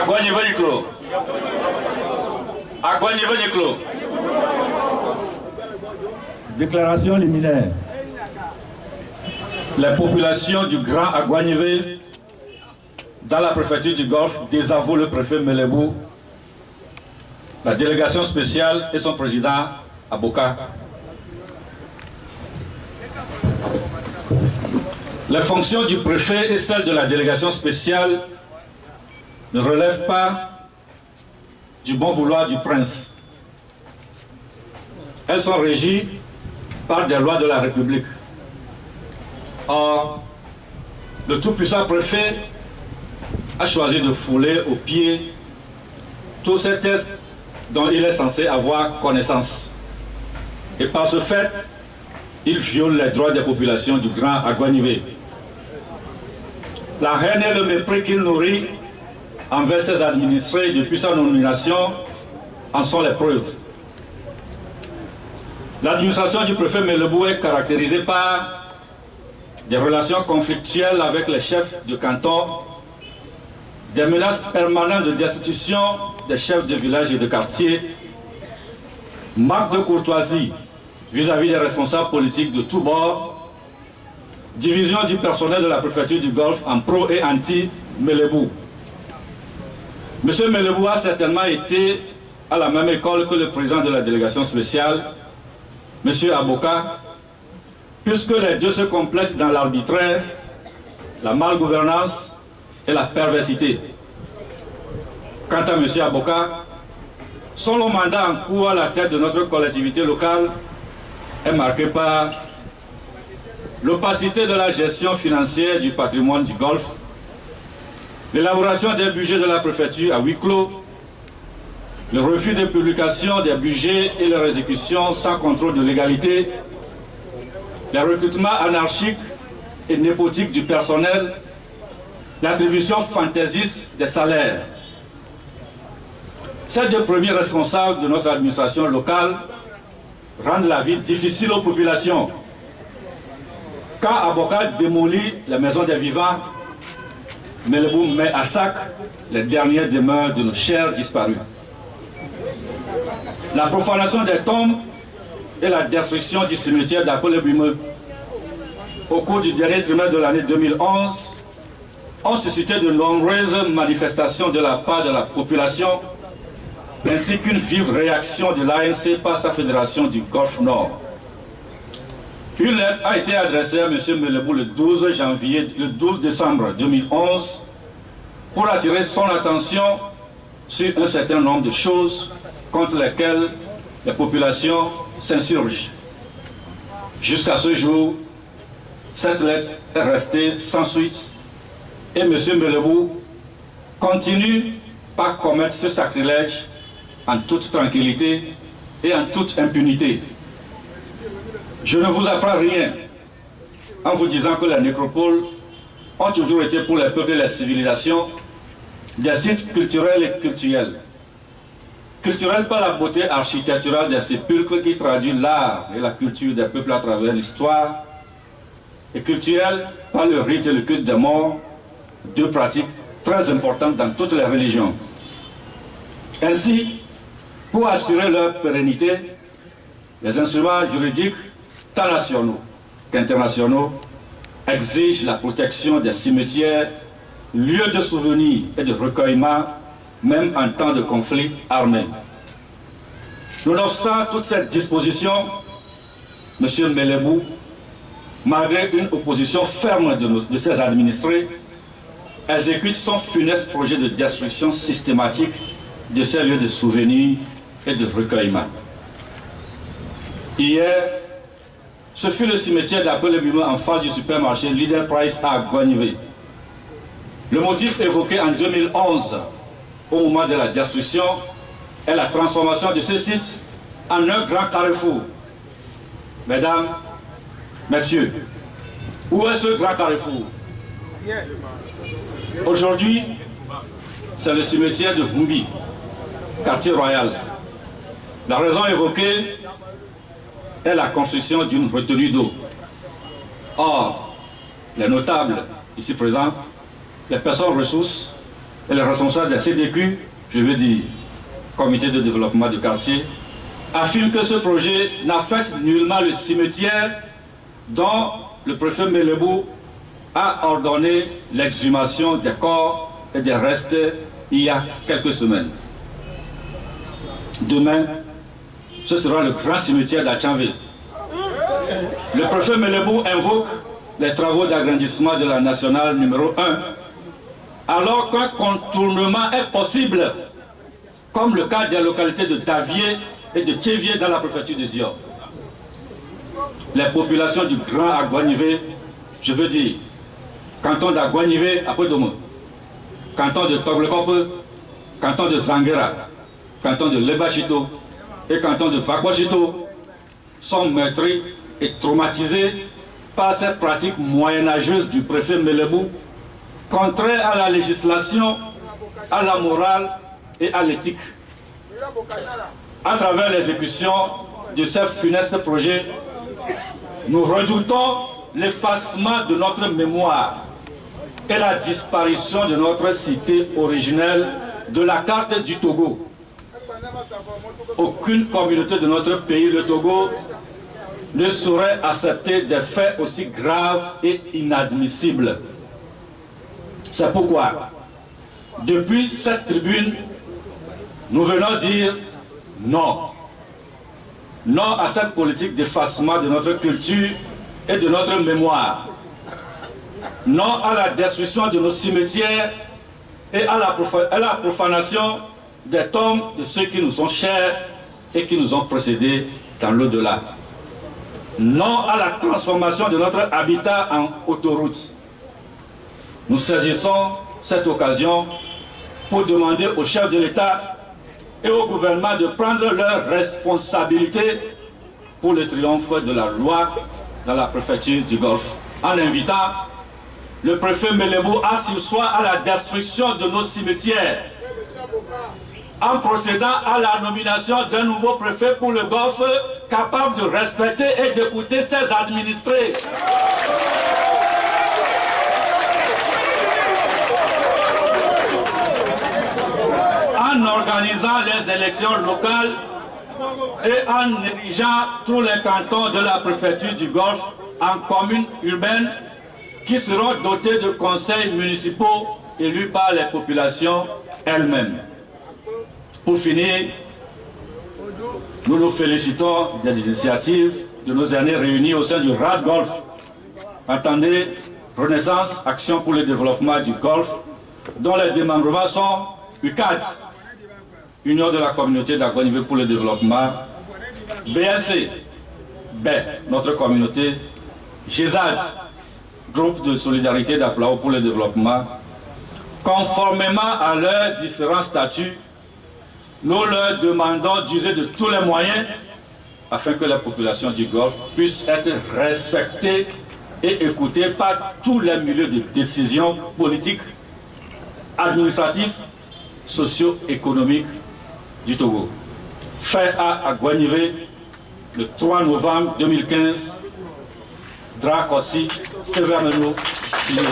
Agouaniveniclo. Agouaniveniclo. Déclaration liminaire. Les populations du Grand Agouanive dans la préfecture du Golfe désavouent le préfet Melebou, la délégation spéciale et son président Aboka. Les fonctions du préfet et celles de la délégation spéciale ne relèvent pas du bon vouloir du prince. Elles sont régies par des lois de la République. Or, le tout-puissant préfet a choisi de fouler aux pieds tous ces textes dont il est censé avoir connaissance. Et par ce fait, il viole les droits des populations du Grand Agouanive. La haine et le mépris qu'il nourrit envers ses administrés depuis sa nomination en sont les preuves. L'administration du préfet Melebou est caractérisée par des relations conflictuelles avec les chefs du canton, des menaces permanentes de destitution des chefs de village et de quartier, manque de courtoisie vis-à-vis des responsables politiques de tous bords, division du personnel de la préfecture du Golfe en pro et anti-Melebou. M. Melebou a certainement été à la même école que le président de la délégation spéciale, M. Aboka, puisque les deux se complètent dans l'arbitraire, la malgouvernance et la perversité. Quant à M. Aboka, son long mandat en cours à la tête de notre collectivité locale est marqué par l'opacité de la gestion financière du patrimoine du Golfe, l'élaboration des budgets de la préfecture à huis clos, le refus de publication des budgets et leur exécution sans contrôle de légalité, les recrutements anarchiques et népotiques du personnel, l'attribution fantaisiste des salaires. Ces deux premiers responsables de notre administration locale rendent la vie difficile aux populations. Quand Aboka démolit les maisons des vivants, Melebou met à sac les dernières demeures de nos chers disparus. La profanation des tombes et la destruction du cimetière d'Apolébumeux au cours du dernier trimestre de l'année 2011 ont suscité de nombreuses manifestations de la part de la population ainsi qu'une vive réaction de l'ANC par sa fédération du Golfe Nord. Une lettre a été adressée à M. Melebou le 12 décembre 2011 pour attirer son attention sur un certain nombre de choses contre lesquelles les populations s'insurgent. Jusqu'à ce jour, cette lettre est restée sans suite et M. Melebou continue par commettre ce sacrilège en toute tranquillité et en toute impunité. Je ne vous apprends rien en vous disant que les nécropoles ont toujours été pour les peuples et les civilisations des sites culturels et cultuels. Culturels par la beauté architecturale des sépulcres qui traduit l'art et la culture des peuples à travers l'histoire, et culturels par le rite et le culte des morts, deux pratiques très importantes dans toutes les religions. Ainsi, pour assurer leur pérennité, les instruments juridiques, tant nationaux qu'internationaux, exigent la protection des cimetières, lieux de souvenirs et de recueillement, même en temps de conflit armé. Nonobstant toute cette disposition, M. Melebou, malgré une opposition ferme de ses administrés, exécute son funeste projet de destruction systématique de ces lieux de souvenirs et de recueillement. Hier, ce fut le cimetière d'Apolébumeux en face du supermarché Leader Price à Agouanive. Le motif évoqué en 2011 au moment de la destruction est la transformation de ce site en un grand carrefour. Mesdames, messieurs, où est ce grand carrefour? Aujourd'hui, c'est le cimetière de Humbi, quartier royal. La raison évoquée est la construction d'une retenue d'eau. Or, les notables ici présents, les personnes ressources, et les responsables de la CDQ, je veux dire Comité de développement du quartier, affirment que ce projet n'affecte nullement le cimetière dont le préfet Melebou a ordonné l'exhumation des corps et des restes il y a quelques semaines. Demain, ce sera le grand cimetière d'Achanville. Le préfet Melebou invoque les travaux d'agrandissement de la nationale numéro 1, alors qu'un contournement est possible, comme le cas des localités de Davier et de Tchévier dans la préfecture de Zion. Les populations du Grand Aguanivé, je veux dire, canton d'Aguanivé à Podomo, canton de Toglekope, canton de Zanguera, canton de Lebachito et canton de Fakwachito sont meurtris et traumatisés par cette pratique moyenâgeuse du préfet Melebou, contraire à la législation, à la morale et à l'éthique. À travers l'exécution de ce funeste projet, nous redoutons l'effacement de notre mémoire et la disparition de notre cité originelle de la carte du Togo. Aucune communauté de notre pays, le Togo, ne saurait accepter des faits aussi graves et inadmissibles. C'est pourquoi, depuis cette tribune, nous venons dire non. Non à cette politique d'effacement de notre culture et de notre mémoire. Non à la destruction de nos cimetières et à la profanation des tombes de ceux qui nous sont chers et qui nous ont précédés dans l'au-delà. Non à la transformation de notre habitat en autoroute. Nous saisissons cette occasion pour demander au chef de l'État et au gouvernement de prendre leurs responsabilités pour le triomphe de la loi dans la préfecture du Golfe, en invitant le préfet Melebou à surseoir à la destruction de nos cimetières, en procédant à la nomination d'un nouveau préfet pour le Golfe capable de respecter et d'écouter ses administrés. En organisant les élections locales et en érigeant tous les cantons de la préfecture du Golfe en communes urbaines qui seront dotés de conseils municipaux élus par les populations elles-mêmes. Pour finir, nous nous félicitons des initiatives de nos aînés réunis au sein du RAD Golfe. Entendez, Renaissance, Action pour le développement du Golfe, dont les démembrements sont UCAD, Union de la communauté d'Aguanivé pour le développement, BSC, notre communauté, GESAD, groupe de solidarité d'Aplao pour le développement. Conformément à leurs différents statuts, nous leur demandons d'user de tous les moyens afin que la population du Golfe puisse être respectée et écoutée par tous les milieux de décision politiques, administratifs, socio-économiques du Togo. Fait à Aguanivé le 3 novembre 2015, Drakossi, Severino, signé.